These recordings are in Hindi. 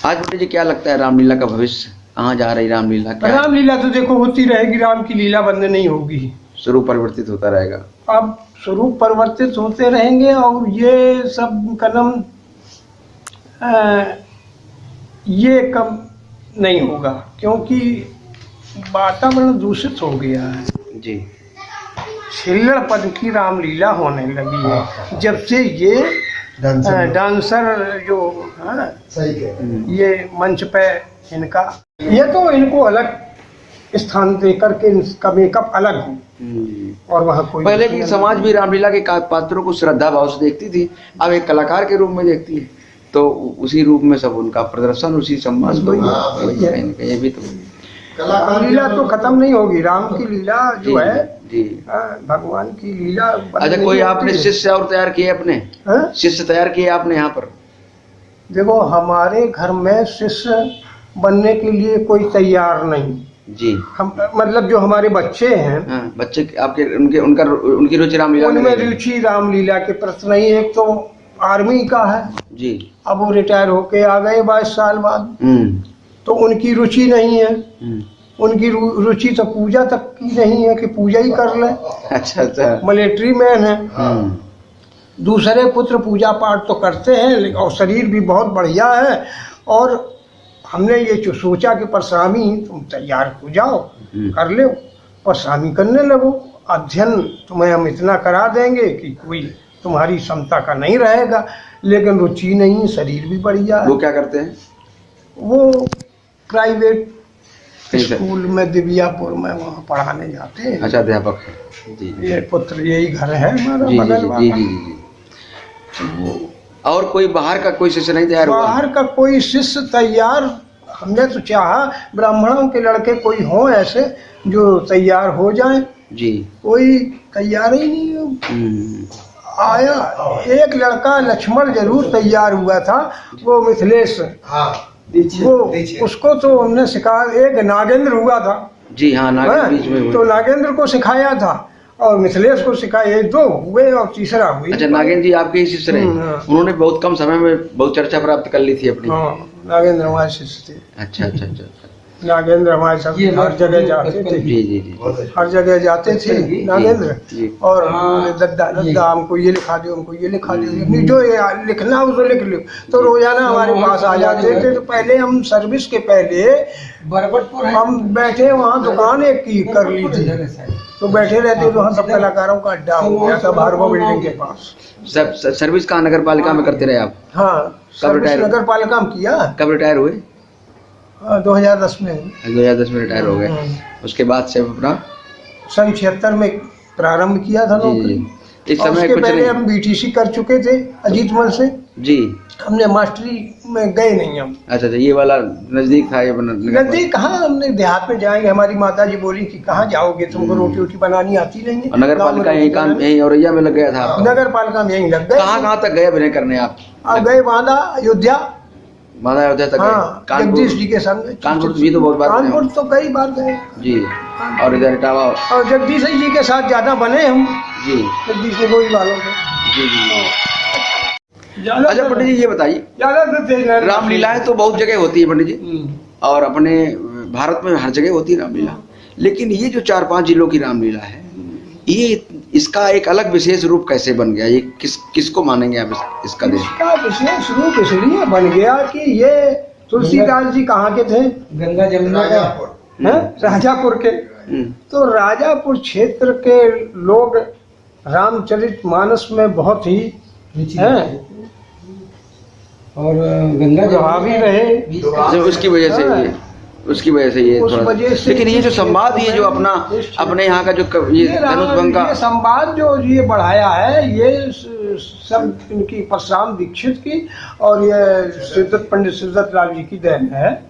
आज पंडित जी क्या लगता है रामलीला का भविष्य कहाँ जा रही रामलीला? क्या रामलीला तो देखो होती रहेगी, राम की लीला बंद नहीं होगी, स्वरूप परिवर्तित होता रहेगा। अब स्वरूप परिवर्तित होते रहेंगे और ये सब कदम ये कम नहीं होगा, क्योंकि वातावरण दूषित हो गया है जी। छिल्लड़ पद की रामलीला होने लगी है जब से ये डांसर जो ये मंच पे इनका ये तो इनको अलग स्थान दे करके इनका मेकअप अलग हो और वहाँ कोई पहले की समाज भी रामलीला के पात्रों को श्रद्धा भाव से देखती थी, अब एक कलाकार के रूप में देखती है, तो उसी रूप में सब उनका प्रदर्शन उसी सम्मान ये भी तो लीला तो खत्म नहीं होगी। राम की लीला जो है जी भगवान की लीला। अच्छा, कोई आपने शिष्य और तैयार किए अपने? शिष्य तैयार किए आपने यहाँ पर? देखो हमारे घर में शिष्य बनने के लिए कोई तैयार नहीं जी। हम मतलब जो हमारे बच्चे हैं बच्चे आपके उनकी रुचि रामलीला उनमें रुचि रामलीला के प्रति नहीं। एक तो आर्मी का है जी, अब वो रिटायर होके आ गए 22 साल बाद, तो उनकी रुचि नहीं है। उनकी रुचि तो पूजा तक की नहीं है कि पूजा ही कर ले। अच्छा अच्छा। मिलिट्री मैन है। दूसरे पुत्र पूजा पाठ तो करते हैं और शरीर भी बहुत बढ़िया है, और हमने ये जो सोचा कि परसामी तुम तैयार हो जाओ, कर लो, परसामी करने लगो, अध्ययन तुम्हें हम इतना करा देंगे कि कोई तुम्हारी क्षमता का नहीं रहेगा। लेकिन रुचि नहीं, शरीर भी बढ़िया है। वो क्या करते हैं? वो प्राइवेट स्कूल में दिव्यापुर में वहाँ पढ़ाने जाते हैं। अच्छा, अध्यापक जी। ये पुत्र यही घर है हमारा जी, बगल जी, जी, जी, जी। और कोई बाहर का कोई शिष्य नहीं तैयार हुआ? बाहर का कोई शिष्य तैयार हमने तो चाहा ब्राह्मणों के लड़के कोई हो ऐसे जो तैयार हो जाए जी, कोई तैयार ही नहीं आया। एक लड़का लक्ष्मण जरूर तैयार हुआ था, वो मिथिलेश, वो उसको तो हमने सिखाया। एक नागेंद्र हुआ था जी, हाँ नागेंद्र बीच में हुए, तो नागेंद्र को सिखाया था और मिथिलेश को सिखाया, दो हुए और तीसरा हुई। अच्छा, नागेंद्र जी आपके ही शिष्य रहे? उन्होंने बहुत कम समय में बहुत चर्चा प्राप्त कर ली थी अपनी। नागेंद्र हमारे शिष्य थे। अच्छा अच्छा अच्छा। नागेंद्र हमारे साथ हर जगह जाते थे। जी जी जी, हर जगह जाते थे नागेंद्र। और दद्दा हमको ये लिखा दो, हमको ये लिखा दो, जो लिखना उसको लिख लो। तो रोजाना हमारे पास आ जाते थे। तो पहले हम सर्विस के पहले हम बैठे वहाँ दुकान एक की कर ली थी, तो बैठे रहते तो हम सब कलाकारों का अड्डा हो गया था भार्गव बिल्डिंग के पास। सब सर्विस का नगर पालिका में करते रहे आप? हाँ, नगर पालिका में किया। कब रिटायर हुए? 2010 में। 2010 में रिटायर हो गए। उसके बाद से अपना सन 76 में प्रारंभ किया था नौकरी। इस समय कुछ पहले हम बीटीसी कर चुके थे अजीतमल से जी। हमने मास्टरी में गए नहीं हम। अच्छा अच्छा, ये वाला नजदीक था? ये नजदीक कहाँ, हमने देहात में जाएंगे। हमारी माता जी बोली कि कहाँ जाओगे, तुमको रोटी वोटी बनानी आती नहीं है। नगर पालिका यही औरैया में लग गया था? नगर पालिका में यही लग गए। कहाँ तक गए अभिनय करने आप? गए बांदा, अयोध्या तक। हाँ, जगदीश जी के सामने। कानपुर भी तो बहुत बार? कानपुर तो कई बार गए जी। और इधर इटावा और जगदीश जी के साथ ज्यादा बने हम जी। जगदीश ने गोई वालों को जी जी। अच्छा पंडित जी, ये बताइए, रामलीलाएं तो बहुत जगह होती है पंडित जी, और अपने भारत में हर जगह होती है रामलीला, लेकिन ये जो 4-5 जिलों की रामलीला है, ये इसका एक अलग विशेष रूप कैसे बन गया? ये किसको मानेंगे आप इसका विशेष रूप इसलिए बन गया कि ये तुलसीदास जी कहाँ के थे? गंगा जमुना राजापुर के। तो राजापुर क्षेत्र के लोग रामचरितमानस में बहुत ही हैं और गंगा प्रभावी रहे। उसकी वजह से ये थोड़ा, लेकिन ये जो संवाद, ये जो अपने यहाँ का जो ये धनुष भंग का संवाद जो ये बढ़ाया है, ये सब इनकी परशुराम दीक्षित की और ये पंडित सिद्धत लाल जी की देन है।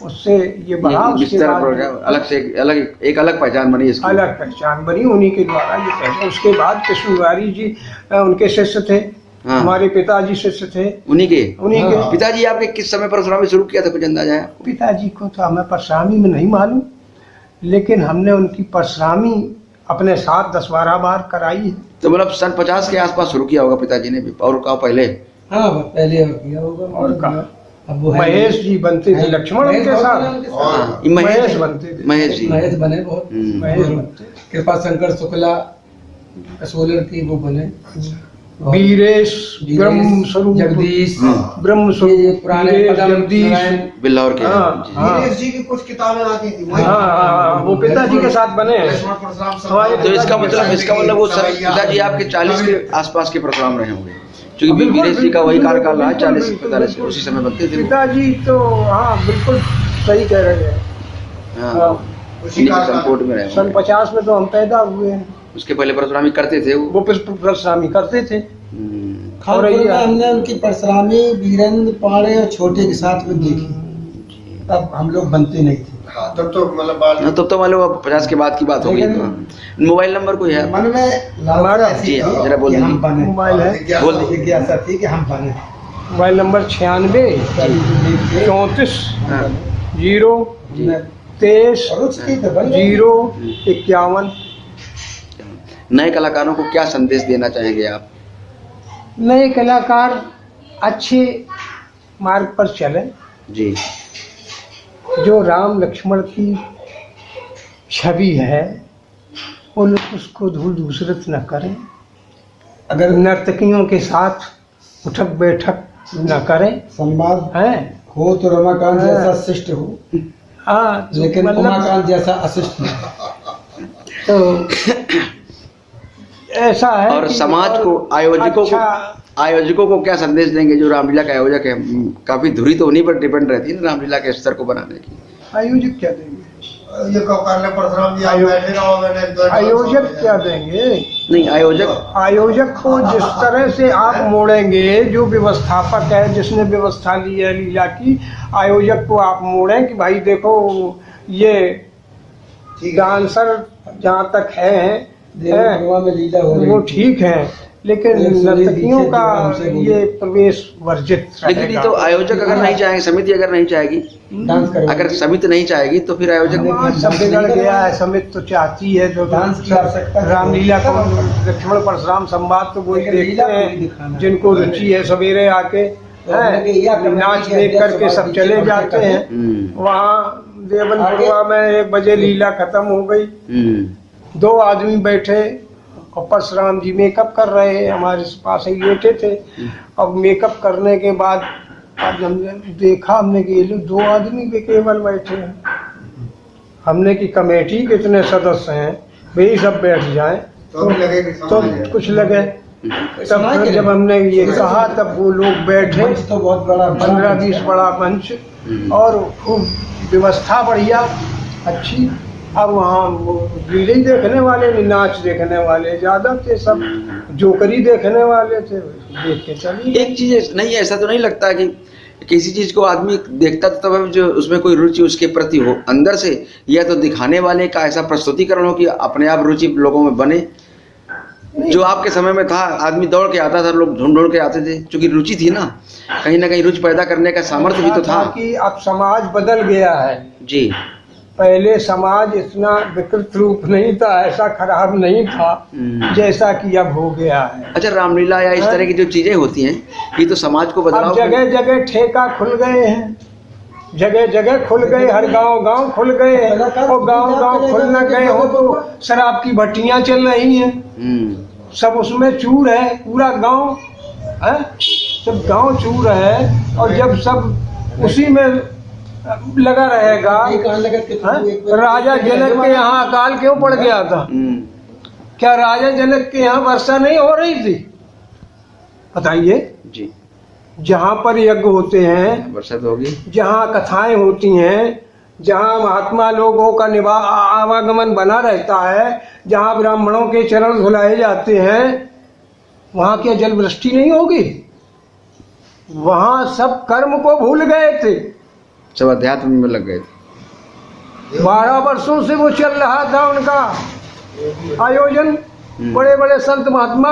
उससे ये बढ़ा, अलग पहचान बनी, अलग पहचान बनी उन्हीं के द्वारा ये पहचान। उसके बाद कृष्णवारी जी उनके शिष्य थे। हाँ। हमारे पिताजी शिष्य थे उन्हीं के। हाँ। पिताजी आपके किस समय परशुरामी शुरू किया था, कुछ अंदाजा है? पिताजी को तो हमें परशुरामी में नहीं मालूम, लेकिन हमने उनकी परशुरामी अपने साथ 10-12 बार कराई है। तो मतलब सन 50 के आसपास शुरू किया होगा पिताजी ने भी, और का पहले? हाँ, पहले किया होगा। और अब वो महेश जी बनते थे लक्ष्मण के साथ। हाँ, महेश बनते थे, महेश जी, महेश बने बहुत। महेश बनते। कृपा शंकर शुक्ला सोलर की वो बने। वीरेश ब्रह्म स्वरूप, जगदीश ब्रह्म ये स्वरूप, पुराने वीरेश, पदम जगदीश। नारायण बिल्लौर के। हाँ, हाँ। वीरेश जी की कुछ किताबें आती थी, वही हाँ, वो पिताजी के साथ बने हैं। लक्ष्मण परशुराम हमारे तो इसका मतलब वो सर सवैया। पिताजी आपके 40 के आसपास के परशुराम रहे होंगे, क्योंकि बिल्कुल, वीरेश जी का वही बिल्कुल, कार्यकाल रहा, बिल्कुल, 40-45 बिल्कुल। उसी समय बनते थे वो। पिताजी तो हाँ बिल्कुल सही कह रहे हैं। हाँ, हाँ, उसी इन्हीं के कार्यकाल संकोट में रहे सन होंगे। 50 में तो हम पैदा हुए हैं। उसके पहले परशुरामी करते थे वो। वो परशुरामी करते थे। खानपुर में हमने उनकी परशुरामी वीरेंद्र पाड़े और छोटे के साथ में देखी, तब हम लोग बनते नहीं थे। हाँ, तब तो मतलब बाल हाँ, तब तो मान लो 50 के बाद की बात होगी। तो मोबाइल नंबर कोई है? मन में हमारा जी हाँ, जरा बोल कि हम दीजिए। बने, मोबाइल है, बोल दीजिए। जिज्ञासा थी कि हम बने। मोबाइल नंबर 96 34 हाँ, 0 जी। 23 और उसकी तो बन 0 51। नए कलाकारों को क्या संदेश देना चाहेंगे आप? नए कलाकार अच्छे मार्ग पर चले, जी, जो राम लक्ष्मण की छवि है वो लोग उसको धूल दूसरत न करें। अगर नर्तकियों के साथ उठक बैठक न करें, संवाद है हो तो रमाकांत हाँ। जैसा शिष्ट हो, हाँ, लेकिन मतलब उमाकांत जैसा अशिष्ट नहीं। तो ऐसा है और कि समाज को, और आयोजकों को क्या संदेश देंगे जो रामलीला के आयोजक है? काफी धुरी तो उन्हीं पर डिपेंड रहती है ना रामलीला के स्तर को बनाने की। आयोजक क्या देंगे? ये कब कर ले परशुराम जी, आप बैठे रहो, मैंने दो आयोजक क्या देंगे? नहीं, आयोजक को जिस तरह से आप मोड़ेंगे, जो व्यवस्थापक है जिसने व्यवस्था ली है लीला की, आयोजक को आप मोड़ें कि भाई देखो ये डांसर जहाँ तक है में लीला हो रही वो ठीक है, लेकिन नर्तकियों का ये प्रवेश वर्जित लेकिन ये रहेगा। तो आयोजक अगर नहीं चाहेंगे, समिति अगर नहीं चाहेगी, डांस करेंगे। अगर समिति नहीं चाहेगी तो फिर आयोजक समाज सब बिगड़ गया है। समिति तो चाहती है जो डांस की आवश्यकता है। रामलीला को, लक्ष्मण परशुराम संवाद तो वही देखते हैं जिनको रुचि है, सवेरे आके नाच देख करके सब चले जाते हैं। वहाँ देवनपुरवा में 1 बजे लीला खत्म हो गई, 2 आदमी बैठे और परशुराम जी मेकअप कर रहे हैं, हमारे पास ही लेटे थे। अब मेकअप करने के बाद आज हमने देखा, हमने कि ये लोग 2 आदमी भी केवल बैठे हैं। हमने की कमेटी कितने सदस्य हैं, वे सब बैठ जाएं तो कुछ लगे। तब फिर जब हमने ये कहा तब वो लोग बैठे, तो बहुत बड़ा 15-20 बड़ा मंच और खूब व्यवस्था बढ़िया अच्छी। अब वहाँ वो लीला देखने वाले नहीं, नाच देखने वाले ज्यादा थे, सब जोकरी देखने वाले थे, देख के चलिए। एक चीज नहीं, ऐसा तो नहीं लगता कि किसी चीज को आदमी देखता तो तब जो उसमें कोई रुचि उसके प्रति हो अंदर से, या तो दिखाने वाले का ऐसा प्रस्तुतिकरण हो कि अपने आप रुचि लोगों में बने। जो आपके समय में था, आदमी दौड़ के आता था, लोग ढूंढ के आते थे, क्योंकि रुचि थी ना कहीं रुचि पैदा करने का सामर्थ्य भी तो था कि अब समाज बदल गया है जी। पहले समाज इतना विकृत रूप नहीं था, ऐसा खराब नहीं था जैसा कि अब हो गया है। अच्छा, रामलीला या इस तरह की जो चीजें होती हैं, ये तो समाज को बदलाव। अब जगह जगह ठेका खुल गए हैं, जगह जगह खुल गए, हर गांव खुल गए हैं। और गांव खुल न गए हो तो शराब की भट्टियां चल रही हैं, सब उसमें चूर है, पूरा गांव है, सब गांव चूर है। और जब सब उसी में लगा रहेगा, राजा जनक के यहाँ अकाल क्यों पड़ गया था? क्या राजा जनक के यहाँ वर्षा नहीं हो रही थी? बताइए जी। जहाँ पर यज्ञ होते हैं, वर्षा तो होगी, जहाँ कथाएं होती हैं, जहाँ महात्मा लोगों का आवागमन बना रहता है, जहाँ ब्राह्मणों के चरण धुलाए जाते हैं, वहाँ क्या जल वृष्टि नहीं होगी? वहाँ सब कर्म को भूल गए थे, सब अध्यात्म में लग गए थे। 12 वर्षों से वो चल रहा था उनका आयोजन। बड़े बड़े संत महात्मा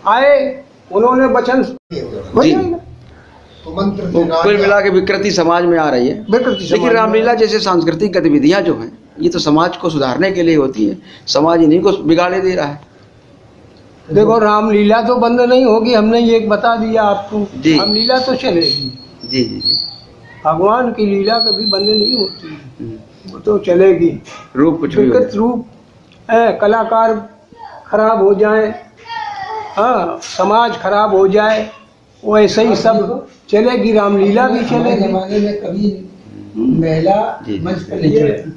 आए, उन्होंने वचन तो कुल मिला के विकृति समाज में आ रही है। लेकिन रामलीला जैसे सांस्कृतिक गतिविधियां जो हैं, ये तो समाज को सुधारने के लिए होती है, समाज इन्हीं को बिगाड़े दे रहा है। देखो रामलीला तो बंद नहीं होगी, हमने ये बता दिया आपको, रामलीला तो चलेगी। जी जी जी। भगवान की लीला कभी बंद नहीं होती, वो तो चलेगी। रूप कुछ भी हो विकृत रूप है, कलाकार खराब हो जाए, हाँ, समाज खराब हो जाए, वो ऐसे ही सब चलेगी, रामलीला भी चलेगी। जमाने में कभी महिला मंच पर नहीं चढ़ती।